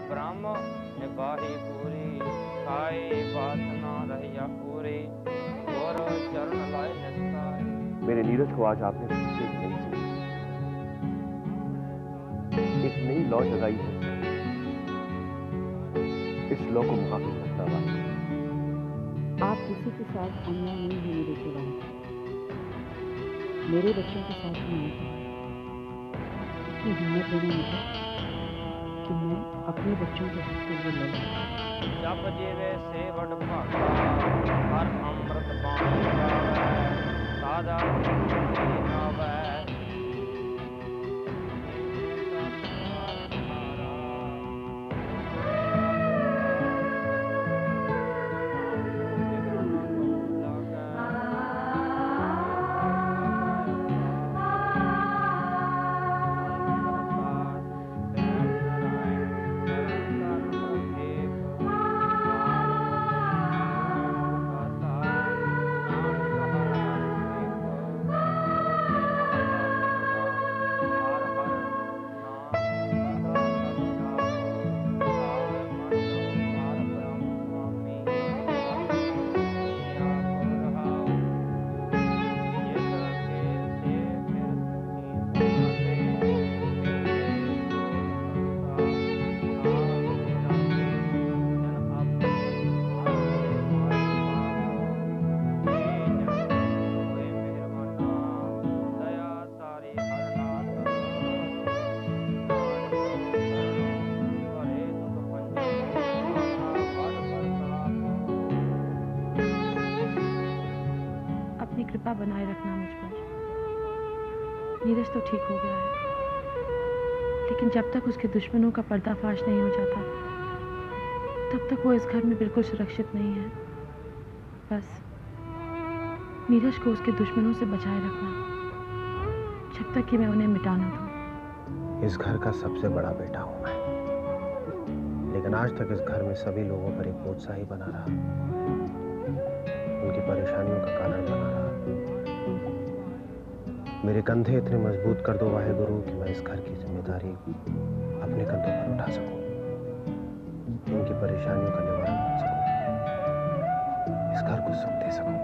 ब्रह्म निबाही पूरी, खाए बात ना रहिया पूरी, और चरण लाए निस्तारे। मेरे नीरज को आज आपने फिर से एक नई जिंदगी, एक नई लौ जगाई है। इस लौ को मुहाफिज रखना वाला आप किसी के साथ अन्याय नहीं होने देते वाला। मेरे बच्चों के साथ भी नहीं था। इतनी हिम्मत देना मुझे कि मैं अपने बच्चों के हक के लिए लड़ूं। जब जीवे से बड़ भागा, हर अमृत बाणी गावे, सादा नावे। अपनी कृपा बनाए रखना मुझ पर। नीरज तो ठीक हो गया है, लेकिन जब तक उसके दुश्मनों का पर्दाफाश नहीं हो जाता, तब तक वो इस घर में बिल्कुल सुरक्षित नहीं है। बस नीरज को उसके दुश्मनों से बचाए रखना, जब तक कि मैं उन्हें मिटा ना दूं। इस घर का सबसे बड़ा बेटा हूं मैं, लेकिन आज तक इस घर में सभी लोगों पर एक बोझ सा ही बना रहा, उनकी परेशानियों का कारण बना रहा। मेरे कंधे इतने मजबूत कर दो वाहेगुरु कि मैं इस घर की जिम्मेदारी अपने कंधों पर उठा सकूं, उनकी परेशानियों का निवारण कर सकूं, इस घर को सुख दे सकूं।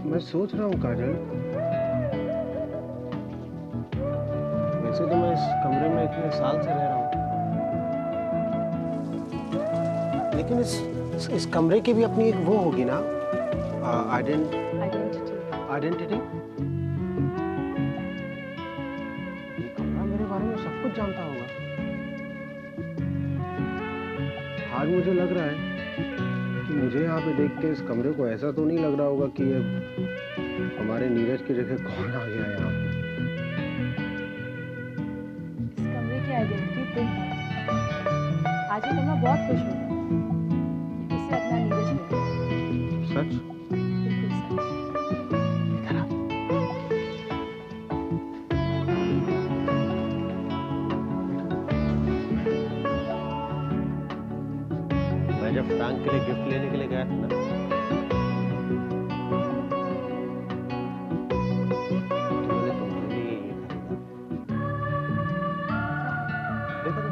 मैं सोच रहा हूँ काजल, वैसे तो मैं इस कमरे में इतने साल से रह रहा हूँ, लेकिन इस कमरे की भी अपनी एक वो होगी ना, आइडेंटिटी। ये कमरा मेरे बारे में सब कुछ जानता होगा। आज मुझे लग रहा है कि मुझे यहाँ पे देख के इस कमरे को ऐसा तो नहीं लग रहा होगा कि ये हमारे नीरज की जगह कौन आ गया यहाँ पे। इस कमरे की आइडेंटिटी तुम हो। आज ये कमरा बहुत खुश होगा, इसे अपना नीरज मिलेगा। सच? बिल्कुल सच। मैं जब फ्रैंक के लिए गिफ्ट लेने के लिए गया था ना, तो मैंने तुम्हारे लिए ये खरीदा। देखो तो।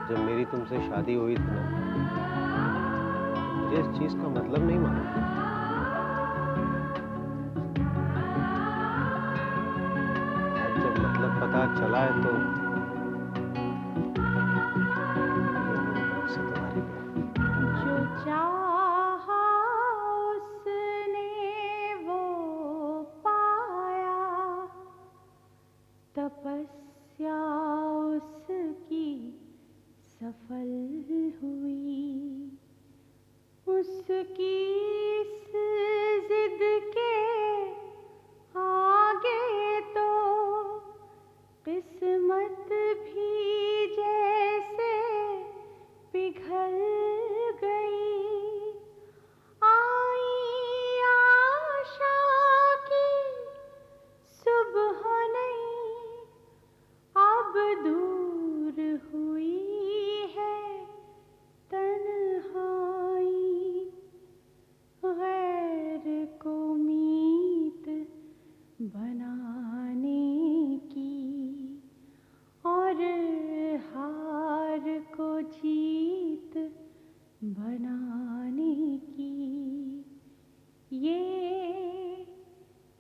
जब मेरी तुमसे शादी हुई थी ना, मुझे इस चीज का मतलब नहीं मालूम था, बुलाए तो ये मेरी तरफ से तुम्हारे लिए। जो चाहा उसने वो पाया, तपस्या उसकी सफल हुई। उसकी इस जिद के आगे तो किस्मत भी जैसे पिघल गई। आई आशा की सुबह नहीं, अब दूर हुई है तन्हाई। गैर को मीत बनाने की और हार को जीत बनाने की, ये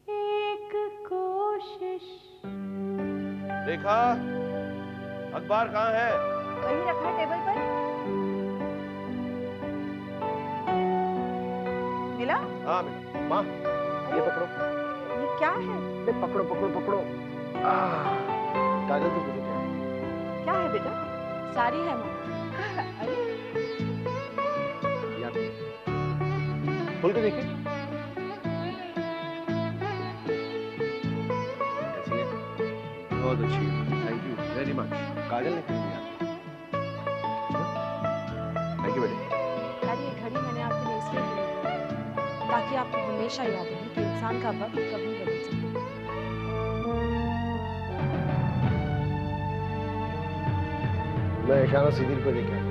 एक कोशिश। रेखा, अखबार कहाँ है? वही रखा है टेबल पर। मिला? हाँ बेटा। माँ, ये पकड़ो। ये क्या है? ये पकड़ो पकड़ो पकड़ो। काजल से पूछो क्या है? क्या है बेटा? सारी है माँ। अरे याद खोल के देखिए। कैसी है? बहुत अच्छी है। Thank you very much. Kajal ने खरीदी यार। थैंक यू बेटे। यार ये घड़ी मैंने आपके लिए इसलिए ली है ताकि आपको हमेशा याद रहे कि इंसान का वक्त कभी बदल सकता है। मैं इशारा सिदिल को लेके आया।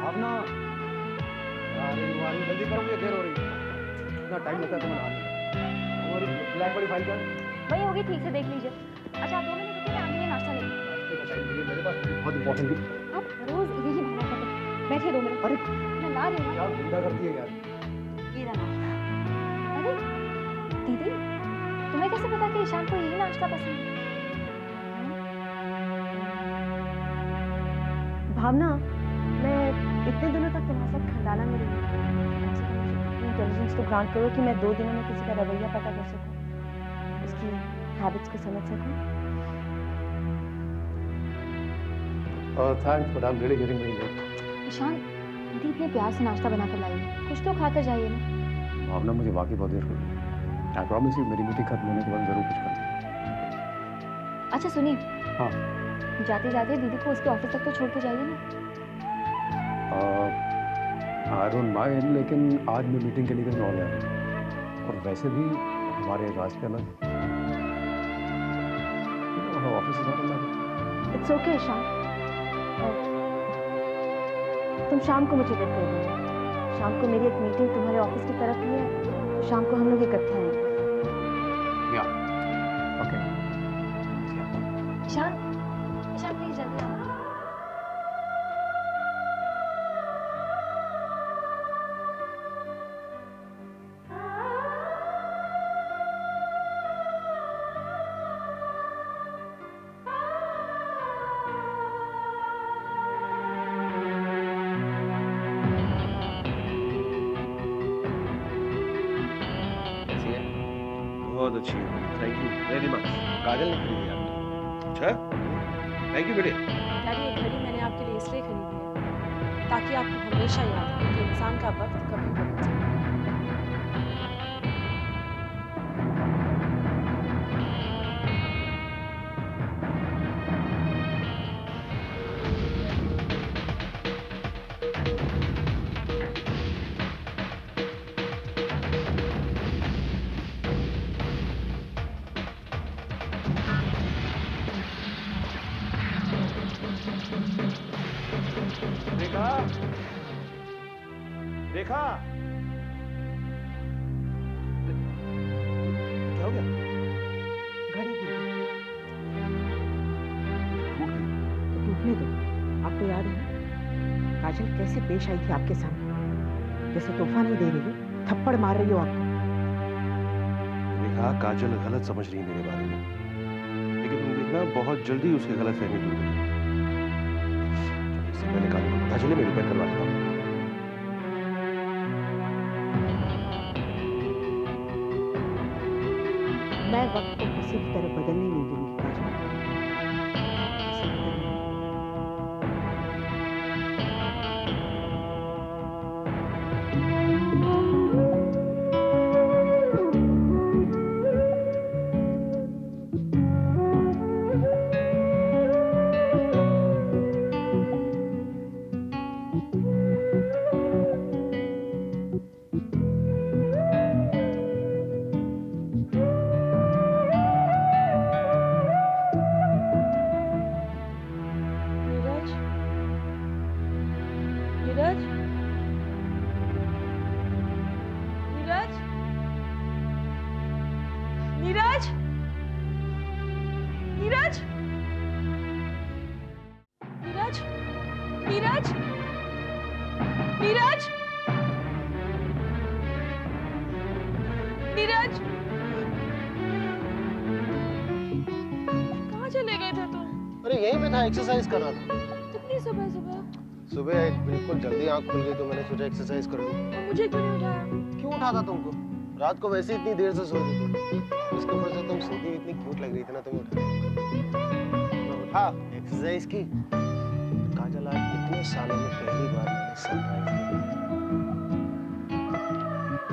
भावना, यार ये तुम्हारी जल्दी करोगे, देर हो रही है। इतना टाइम लगता है तुम्हें नहाने में। हमारी ब्लैक बड़ी फाइल कर। वही होगी, ठीक से देख लीजिए। अच्छा आप 2 मिनट रुकिए, मैं आगे ये नाश्ता लेंगे। नाश्ते का टाइम नहीं है मेरे पास, बहुत इंपॉर्टेंट है। आप रोज यही बहाना करते हैं। बैठिए 2 मिनट। अरे मैं ला रही हूँ ना। क्या गुंडा करती है यार। ये रहा नाश्ता। अरे दीदी, तुम्हें कैसे पता कि ईशान को यही नाश्ता पसंद है? भावना, मैं इतने दिनों तक तुम्हारे साथ खंडाला में रही। इंटेलिजेंस तो ग्रांट करो कि मैं 2 दिनों में किसी का रवैया पता कर सकूं, उसकी हैबिट्स को समझ सकूं। Thanks but I am really getting very late. Ishan, दीदी इतने प्यार से नाश्ता बना कर लाई है, कुछ तो खाकर जाइए ना। भावना, मुझे वाकई बहुत देर हो गई। आई प्रॉमिस यू, मेरी मीटिंग खत्म होने के बाद जरूर कुछ करूंगा। अच्छा सुनिए, हाँ। जाते जाते दीदी को उसके ऑफिस तक तो छोड़ के जाइए ना। आई डोंट माइंड, लेकिन आज मैं मीटिंग के लिए कहीं और जा रहा हूँ। और वैसे भी हमारे राज के अलग ऑफिस इज नॉट अलग। इट्स ओके ईशान, तुम शाम को मुझे वेट कर दो। शाम को मेरी एक मीटिंग तुम्हारे ऑफिस की तरफ ही है, तो शाम को हम लोग इकट्ठे आएंगे। या ओके। ईशान, ईशान प्लीज जल्दी आओ। बहुत अच्छी है, thank you very much. Kajal ने खरीदी यार। अच्छा, थैंक यू बेटे। यार ये घड़ी मैंने आपके लिए इसलिए खरीदी है ताकि आपको हमेशा याद रहे कि इंसान का वक्त कभी बदल सकता है। रेखा, रेखा, क्या हो गया? काजल कैसे पेश आई थी आपके सामने? जैसे तोहफा नहीं दे रही हो, थप्पड़ मार रही हो आपको। देखा, काजल गलत समझ रही है मेरे बारे में, लेकिन तुम देखना बहुत जल्दी उसकी गलत फहमी दूर होगी। इससे पहले काजल को पता चले, मैं रिपेयर करवा देता हूँ। मैं वक्त को किसी भी तरह बदलने नहीं दूंगी काजल। किसी भी तरह। नीरज, नीरज, नीरज, नीरज, नीरज, नीरज, नीरज, नीरज, कहाँ चले गए थे तुम? अरे यहीं पे था, एक्सरसाइज कर रहा था। इतनी सुबह सुबह? सुबह बिल्कुल जल्दी आंख खुल गई तो मैंने सोचा एक्सरसाइज कर लूं। और मुझे क्यों नहीं उठाया? क्यों उठाता तुमको? रात को वैसे इतनी देर से सोई थी तुम। इसके ऊपर से तुम सोती हुई इतनी क्यूट लग रही थी ना, तुम्हें उठा। उठा, एक्सरसाइज की। काजल, आज इतने सालों में पहली बार मैंने सनराइज देखी।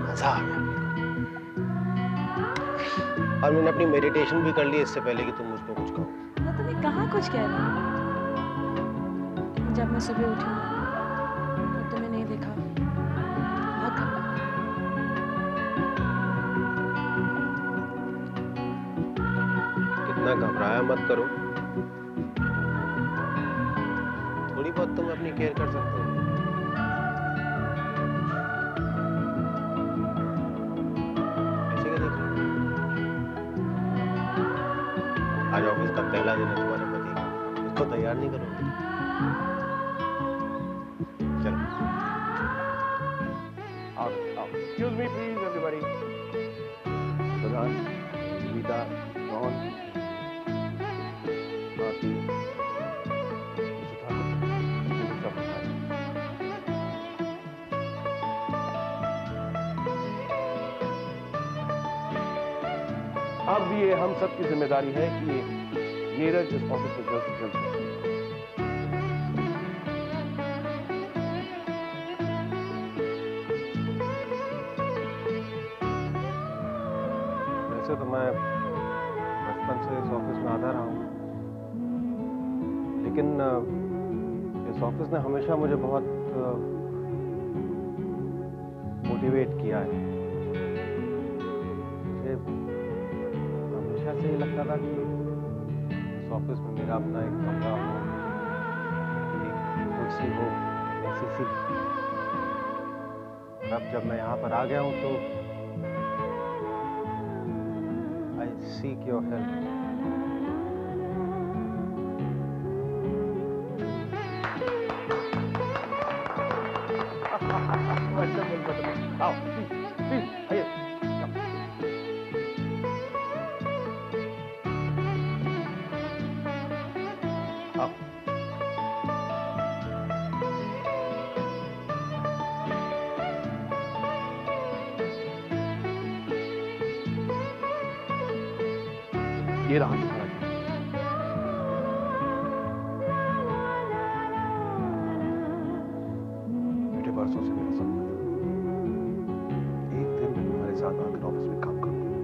मजा आ गया। और मैंने अपनी मेडिटेशन भी कर ली इससे पहले कि तुम मुझको कुछ कहो। मैं तुम्हें कहाँ कुछ कह रही हूँ। जब मैं सुबह उठी तो तुम्हें नहीं देखा, बहुत घबरा। कितना घबराया मत करो। थोड़ी बहुत तुम अपनी केयर कर सकते हो। ऐसे क्या देख रहे हो? आज ऑफिस का पहला दिन है तुम्हारे पति का, उसको तैयार नहीं करोगे? चलो आओ आओ। Excuse me, please, everybody. Pradhan, Geeta, John, Aarti, mister Thakur, mister Prasad. अब ये हम सब की जिम्मेदारी है कि नीरज इस ऑफिस में जल्द से जल्द पहुंचे। वैसे तो मैं बचपन से इस ऑफिस में आता रहा हूँ, लेकिन इस ऑफिस ने हमेशा मुझे बहुत मोटिवेट किया है। मुझे हमेशा से ये लगता था कि इस ऑफिस में मेरा अपना एक कमरा हो, एक कुर्सी हो, ऐसी सी। अब जब मैं यहाँ पर आ गया हूँ तो I seek your help. Wonderful, wonderful. आओ, please, आइए. आओ. ये रहा तुम्हारा केस। बेटे, बरसों से मेरा सपना था, एक दिन मैं तुम्हारे साथ आकर ऑफिस में काम करूंगा।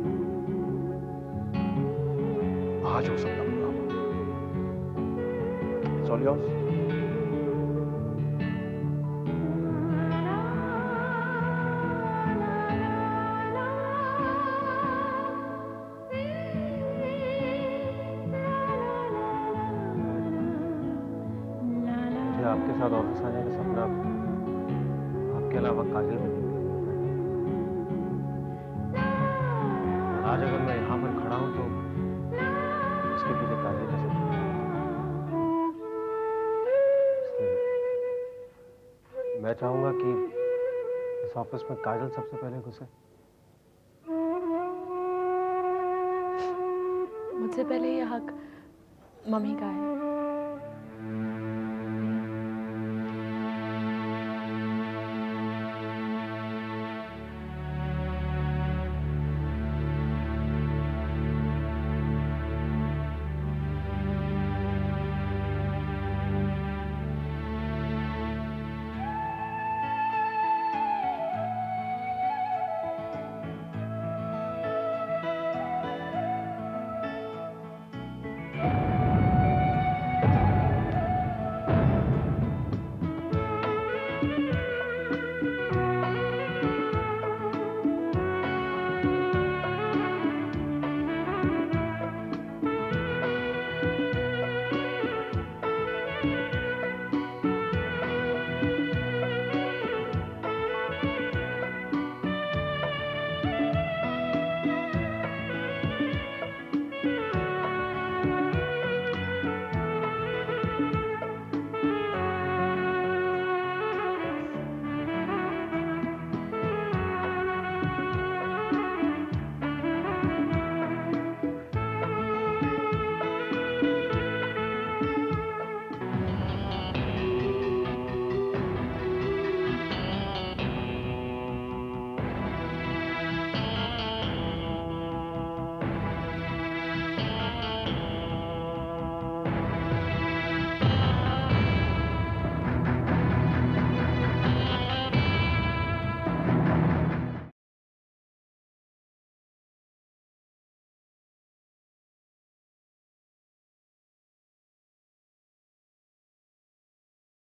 आज वो सपना पूरा हुआ। It's all yours. आपके साथ ऑफिस आने का सपना आपके अलावा काजल भी नहीं देखा। आज अगर मैं यहाँ पर खड़ा हूँ तो इसके पीछे काजल का सपना मैं चाहूंगा कि इस ऑफिस में काजल सबसे पहले घुसे। मुझसे पहले ये हक मम्मी का है।